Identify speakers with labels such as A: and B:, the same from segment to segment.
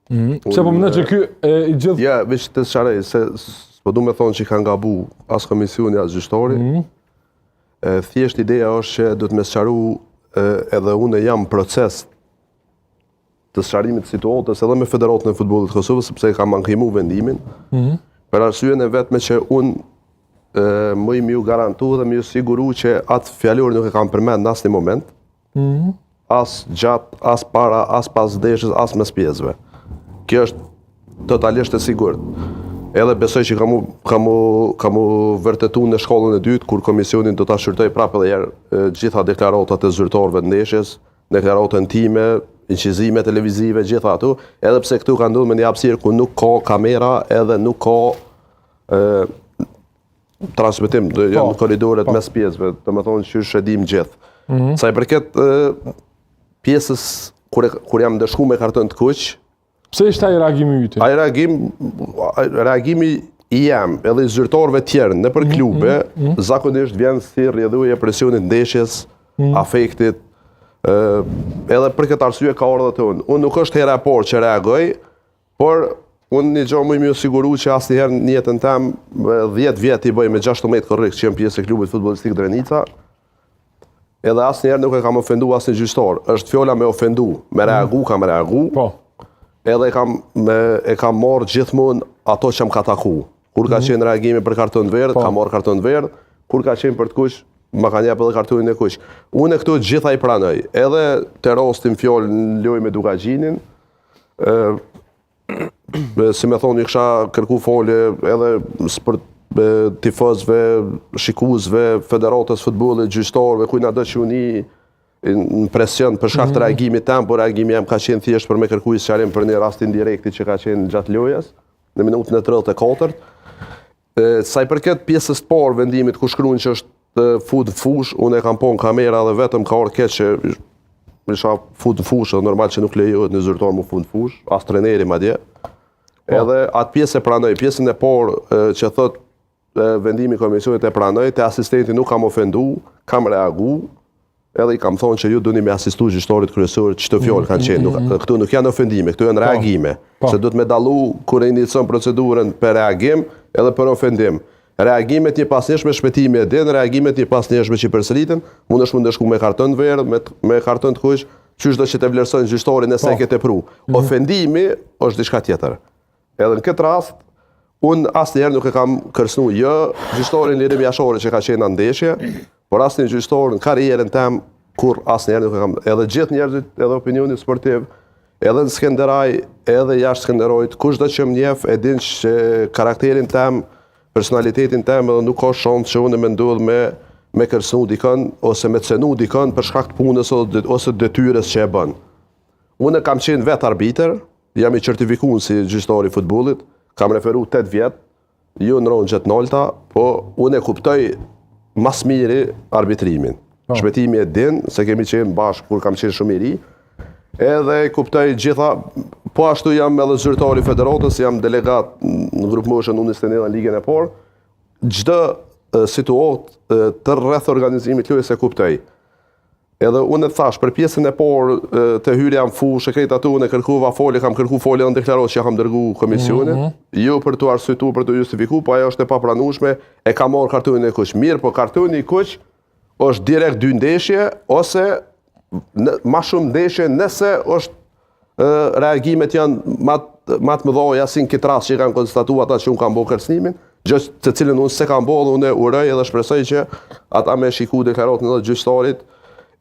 A: Pse po mendoj që ky i gjithë
B: Ja, veç të sqaroj se po du me thonë që kanë gabu as komisioni as gjyqtori. Thjesht ideja është që do të me sqaru edhe unë jam proces të sqarimit të situatës edhe me Federatën e Futbollit të Kosovës sepse kam ankimu vendimin. Për arsyeën e vetme që unë më i ju garantu dhe më ju siguru që atë fjalor nuk e kam përmend në asnjë moment. As gjatë, as para, as pas vdekjes, as mes pjesëve. Kjo është totalisht e sigurt. Edhe besoj që kam u vërtetu në shkollën e dytë, kur komisionin do ta shqyrtoj prapë edhe herë gjitha deklaratat e zyrtarëve të ndeshjes, deklaratën time, inqizimet televizive, gjitha ato, edhe pse këtu ka ndodhur me një hapësirë ku nuk ka kamera edhe nuk ka transmetim në korridoret mes pjesëve, domethënë që shedim gjithë. Sa i përket pjesës kur jam ndeshku me karton të kuq.
A: Pse ishte ai reagimi yt?
B: Ai reagimi i jam edhe i zyrtarëve tjerë në për klube, zakonisht vjen si rrjedhuje presionit ndeshjes, afektit, edhe për këtë arsye ka ardhur te unë. Unë nuk është hera e parë që reagoj, por unë një gjë më i siguru që asnjëherë në jetën tim 10 vjet i bëj me 16 korrekt që jam pjesë e klubit futbollistik Drenica. Edhe asnjëherë nuk e kam ofendu asnjë gjyqtar. Është fjola me ofendu, me reagu, kam reagu.
A: Po.
B: Edhe e kam marrë gjithmonë ato që më ka taku. Kur ka qenë reagimi për karton verdh, kam marrë karton verdh. Kur ka qenë për të kuq, më kanë jepë edhe kartonin e kuq. Unë këtu gjitha i pranoj. Edhe te rostin fjalë në lojë me Dukagjinin. Si me thonë, i kisha kërku folje edhe për tifozëve, shikuesve, Federatës Futbollit, gjyqtarëve, kujna do që uni në presion për shkak të reagimit tem, por reagimi jam ka qenë thjesht për me kërkuar sqarim për një rast indirekti që ka qenë gjatë lojës, në minutën e 34. Sa i përket pjesës të parë vendimit ku shkruan që është fut fush, unë e kam po në kamera dhe vetëm ka ardhur keq që isha fut fush, normal që nuk lejohet në zyrtar mu fut fush, as trajneri madje. Edhe atë pjesë e pranoj, pjesën e parë që thot vendimi i komisionit e pranoj, te asistenti nuk kam ofendu, kam reagu. Edhe i kam thonë që ju duni me asistu gjyqtarit kryesor çdo fjalë kanë qenë. Këtu nuk janë ofendime, këtu janë reagime. Se do të me dallu kur e inicion procedurën për reagim edhe për ofendim. Reagimet një pasnjëshme shpëtimi e din, reagimet një pasnjëshme që përsëriten, mundesh mund të shku me karton të verdh, me karton të kuq, çysh do që të vlerësojnë gjyqtarin nëse e ke tepru. Ofendimi është diçka tjetër. Edhe në këtë rast, unë asnjëherë nuk e kam kërcënuar jo gjyqtarin Lirim Jashori që ka qenë në ndeshje, por asnjë gjyqtar në karrierën tim kur asnjëherë nuk e kam, edhe gjithë njerëzit, edhe opinioni sportiv, edhe në Skënderaj, edhe jashtë Skënderajit, kushdo që më njeh e din që karakterin tim, personalitetin tim, edhe nuk ka shans që unë më ndodh me kërcënu dikën ose me cenu dikën për shkak të punës ose detyrës që e bën. Unë kam qenë vet arbitër, jam i certifikuar si gjyqtar i futbollit, kam referu 8 vjet, jo në rrugë të nolta, po unë e kuptoj mas miri arbitrimin. Shpëtimi e din, se kemi qenë bashkë kur kam qenë shumë i ri, edhe kuptoj gjitha, po ashtu jam edhe zyrtari i Federatës, jam delegat në Grup Moshën U21 në ligën e parë, çdo situatë të rreth organizimit lojës e kuptoj. Edhe unë e thash, për pjesën e parë të hyrja në fushë, krejt ato unë e kërkuva folje, kam kërku folje në deklarat që kam dërgu komisionit, jo për të arsyetuar, për të justifikuar, po ajo është e papranueshme, e kam marrë kartonin e kuq. Mirë, po kartoni i kuq është direkt 2 ndeshje, ose ma shumë ndeshje nëse është reagimet janë ma të mëdha si në këtë rast që kanë konstatuar ata që unë kam bërë kërcënimin, gjë të cilën unë se kam bërë, unë e uroj edhe shpresoj që ata me shiku deklaratën edhe gjyqtarit,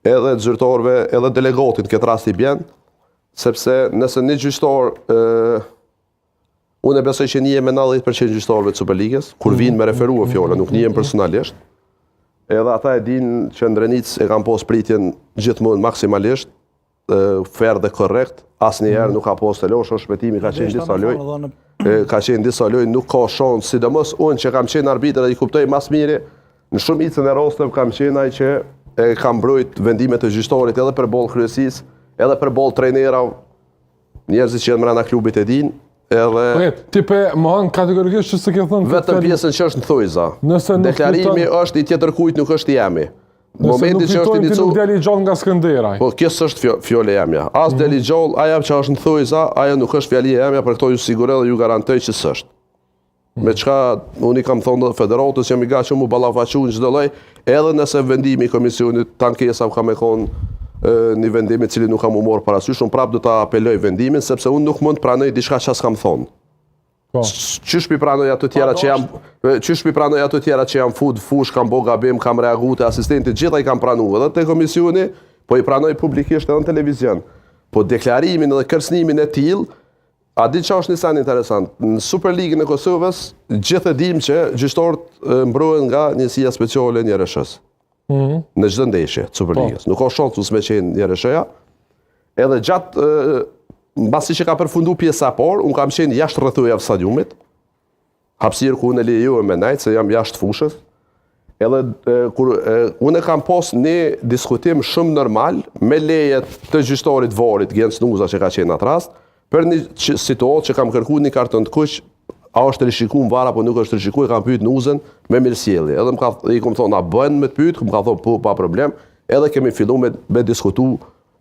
B: edhe zyrtarëve, edhe delegatit këtë rast i bjen, sepse nëse një gjyqtar, unë e besoj që nije me 90% gjyqtarëve të Superligës, kur vinë me referua fjalën, nuk njihen personalisht, edhe ata e dinë që Drenica e kanë pas pritjen gjithmonë maksimalisht, fair dhe korrekt, asnjëherë nuk ka pas të losh, shpëtimi ka qenë disa lojë, ka qenë disa lojë, nuk ka shans, sidomos unë që kam qenë arbitër dhe i kuptoj mas miri, në shumicën e rasteve kam qenë ai që e kam mbrojt vendimet e gjyqtarit edhe për boll kryesisë, edhe për boll trajnera, njerëzit që janë brenda klubit e dinë, edhe
A: ti pe mohon kategorikisht që se ke thënë
B: vetëm pjesën që është në thojza. Deklarimi është i tjetër kujt, nuk është i jemi. momenti që është
A: inicu... Nuk deli gjallë nga Skënderaj.
B: Po, kjo s'është fjole emja. As deli gjallë, aja që është në thojza, aja nuk është fjali emja, për këto ju sigurel dhe ju garantoj që s'është. Me qka unë i kam thonë dhe federatës, jam i ga që mu balafaqu në çdo lloj, edhe nëse vendimi i komisionit tankesa ka me konë një vendimi cili nuk kam u morë parasysh, unë prapë do ta apeloj vendimin, sepse unë nuk mund të pranoj diçka që s'kam thonë. Qysh pi pranoj ato tjera që jam fut fush, kam bo gabim, kam reagu të asistentit, gjitha i kam pranu edhe te komisioni, po i pranoj publikisht edhe në televizion. Po deklarimin edhe kërcënimin e tillë, a di që është një sen interesant. Në Superligën e Kosovës, gjithë e dim që gjyqtarët mbrohen nga njësia speciale një RSH-s. Në çdo ndeshje të Superligës. Nuk ka shansus me qenë një RSH-ja. Edhe gjatë mbasi që ka përfundu pjesa parë, unë kam qenë jashtë rrethojave stadiumit, hapësirë ku unë e lejohem me nejtë, se jam jashtë fushës. Edhe kur unë kam pas një diskutim shumë normal me lejet të gjyqtarit Varit, Gens Nuza që ka qenë atë rast, për një situatë që kam kërku një karton të kuq, a është rishiku në vara, po nuk është rishiku, e kam pyet Nuzën me mirësjellje. Edhe i kom thonë, a bën me të pyet, më ka thonë, po, pa problem, edhe kemi fillu me diskutu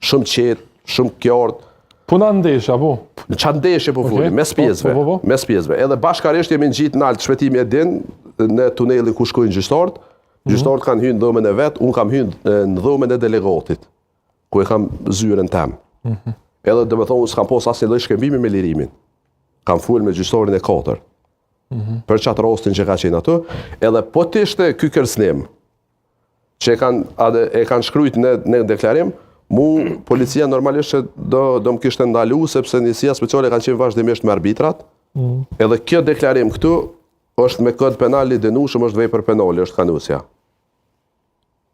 B: shumë qetë, shumë qartë.
A: Puna ndeshja, po?
B: Qa ndeshje po fuli, mes pjesëve. Edhe bashkarisht jemi në gjitë në altë shpetimi e din, në tunelin ku shkojnë gjyqtarët. Gjyqtarët kanë hynë në dhomën e vetë, unë kam hynë në dhomën e delegatit, ku e kam zyren tem. Edhe dhe me thonë, unë s'kam pos asnjë lloj shkembimi me lirimin. Kam full me gjyqtarin e 4. Për qatë rostin që ka qenë ato. Edhe po të ishte ky kërcënim, që e kanë shkrujt në deklarim, policia normalisht që do më kishte ndalu, sepse njësia speciale kanë qenë vazhdimisht me arbitrat, edhe kjo deklarim këtu është me kod penal i dënueshëm, është vepër penale, është kanusja.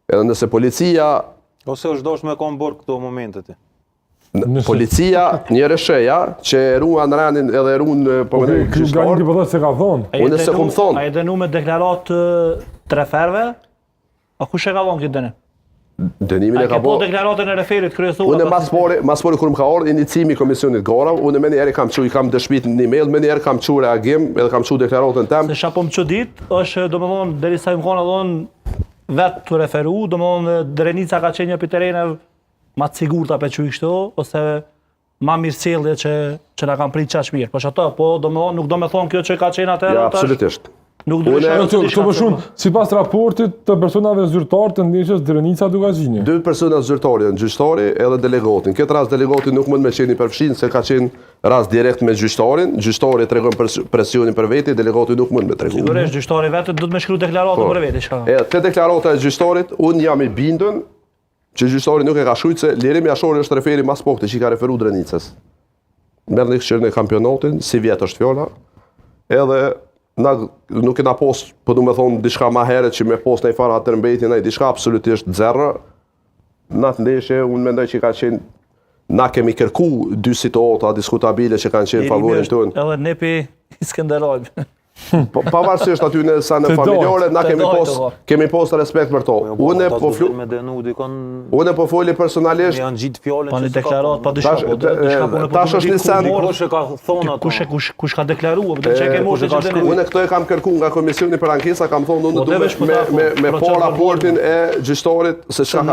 B: Edhe nëse policia...
C: Ose është dosh me konë borë këto momentet.
B: Policia, një rësheja, që e ruan ranin edhe e ruan përmenoj
A: gjyqtar. Nga një përdo se ka thonë.
B: Unë se kom thonë.
D: A e dënu me deklarat 3 ferve? A kush e ka vonë këtë dënim?
B: Dënimin e ka bo...
D: A ke po deklaratën e referit kryesore?
B: Unë mas pori kur më ka orë inicimi komisionit Gara, unë me njerë i kam dëshpit në e-mail, me njerë kam qu reagim, edhe kam qu deklaratën tem.
D: Se shapo më që dit, është do më thonë, derisa më konë edhe vetë të referu, do më thonë, Drenica ka qenë një për terenëve ma të sigurta për që i kështu, ose ma mirësjellje që na kanë pritë qaq mirë. Po që ato, po do më thonë, nuk do me thonë kjo që ka qenë atërë,
B: ja, absolutisht.
D: Nuk do
A: Këto për shumë, si pas raportit të personave zyrtarë të ndeshjes Drenica Dugagjini.
B: 2 persona zyrtarë janë gjyqtari edhe delegatin. Këtë rast delegati nuk mund me qenë i përfshin, se ka qenë rast direkt me gjyqtarin. Gjyqtari tregon presionin për veti, delegati nuk mund me tregu.
D: Sigurisht, gjyqtari vetë do të më shkruaj deklaratën për veti, çka.
B: Te deklarata e gjyqtarit, unë jam i bindën që gjyqtari nuk e ka shkruajtur se lirimi jashori është referi mas pokte që i ka referu Drenicës. Merr në çështën e kampionatin, si vjet është fjolla, edhe nuk e na pos, po du me thonë, diçka ma heret që me pos në i farë atë rëmbejtje, në i diçka absolutisht zerë. Në atë ndeshje, unë mendoj që ka qenë, na kemi kërku 2 situata diskutabile që kanë qenë favorin tonë.
D: Edhe nepi i Skënderaj.
B: Pavarësisht aty në sanë familjare, na kemi pos respekt për to. Unë po foli personalisht.
C: Janë gjitë fjalën.
D: Pa një deklarat, pa diçka.
B: Tash është një sen.
D: Kush ka deklaruar, do të çeke moshë që dënë.
B: Unë këto e kam kërku nga komisioni për ankesa, kam thonë unë duhet me po raportin e gjyqtarit se çka ka